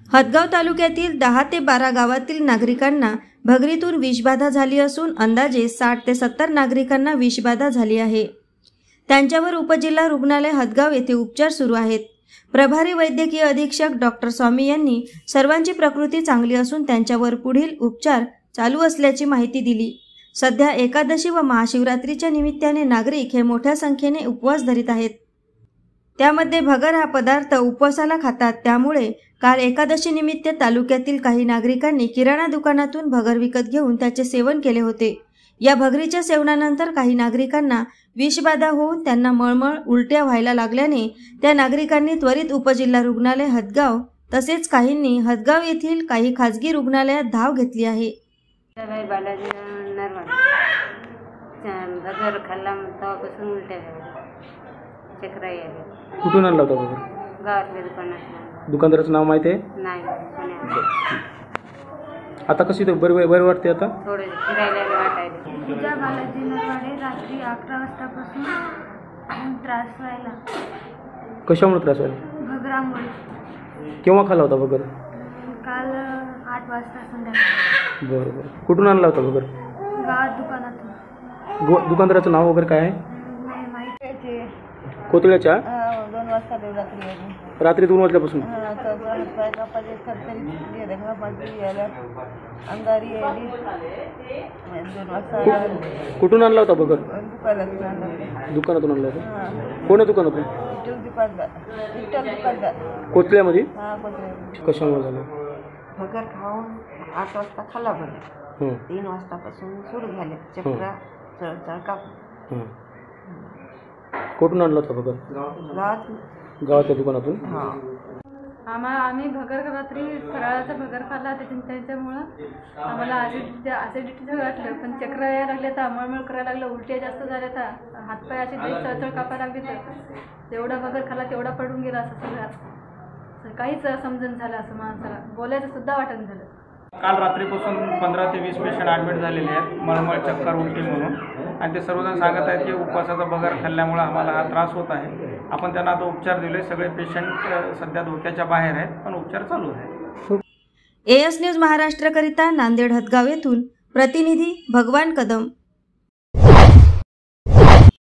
हदगाव तालुक्यातील 10 ते 12 गावातील नागरिकांना भगरीतून विषबाधा झाली असून अंदाजे 60 ते 70 नागरिकांना विषबाधा झाली आहे। त्यांच्यावर उपजिल्हा रुग्णालय हदगाव येथे उपचार सुरू आहेत। प्रभारी वैद्यकीय अधीक्षक डॉक्टर स्वामी यांनी सर्वांची प्रकृती चांगली असून त्यांच्यावर पुढील उपचार चालू असल्याची माहिती दिली। सध्या एकादशी व महाशिवरात्रीच्या निमित्ताने नागरिक हे मोठ्या संख्येने उपवास धरीत आहेत। त्यामध्ये भगर हा पदार्थ उपवासाला खातात। त्यामुळे काल एकादशी निमित्त तालुक्यातील काही नागरिकांनी किराणा दुकानातून भगर विकत घेऊन त्याचे सेवन केले होते। या भगरीच्या सेवनानंतर काही नागरिकांना विषबाधा होऊन त्यांना मळमळ उलट्या व्हायला लागल्याने त्या नागरिकांनी त्वरित उपजिल्हा रुग्णालय हदगाव तसेच काहींनी हदगाव येथील काही खाजगी रुग्णालयात धाव घेतली आहे। भगर खाल्ला तेव्हापासून उलट्या चक्र यायला। कुठून आणला होता भगर? गावातल्या दुकानात। दुकानदाराचं नाव माहिती आहे? नाही। आता कशी बरं वाटते? आता थोडं फिरायला वाटायला। पूजा बालाजी नरवाडे रात्री 11 वाजतापासून त्रास व्हायला। कशामुळे त्रास व्हायला? भगरामुळे। केव्हा खाल्ला होता भगर? काल 8 वाजता संध्याकाळी। बरं बरं। कुठून आणला होता भगर? गावात दुकानातून। दुकानदाराचं नाव वगैरे काय आहे? नाही माहिती। कोतळ्याच्या 2 वाजता रात्री 2 वाजल्यापासून कुठून आणला होता भगर? दुकानातून आणला होता। कोणत्या दुकानातून? कोतळ्यामध्ये? कशामुळे झालं? भगर खाऊन 8 वाजता खाल्ला भगर। 3 वाजतापासून सुरू झाले चक्र चळचळ काप। कुठून आणला होता भगर? गावातल्या दुकानातून। आम्ही भगर रात्री फराळाचा भगर खाल्ला। त्याच्यामुळं आम्हाला ॲसिडिटी वाटलं, पण चक्र यायला लागले, तर मळमळ करायला लागलं, उलट्या जास्त झाल्या, तर हातपाय असे चळचळ कापायला लागले। तर जेवढा भगर खाल्ला तेवढा पडून गेला। असं सगळं काहीच समजून झालं, असं माणसाला बोलायचं सुद्धा वाटण झालं। काल रात्रीपासून 15 ते 20 पेशंट ॲडमिट झालेले आहेत मळमळ चक्कर उलटी म्हणून, आणि ते सर्वजण सांगत आहेत की उपवासाचा भगर खाल्ल्यामुळे आम्हाला हा त्रास होत आहे। आपण त्यांना आता उपचार दिले। सगळे पेशंट सध्या धोक्याच्या बाहेर आहेत, पण उपचार चालू आहे। AS न्यूज महाराष्ट्र करिता नांदेड हदगाव येथून प्रतिनिधी भगवान कदम।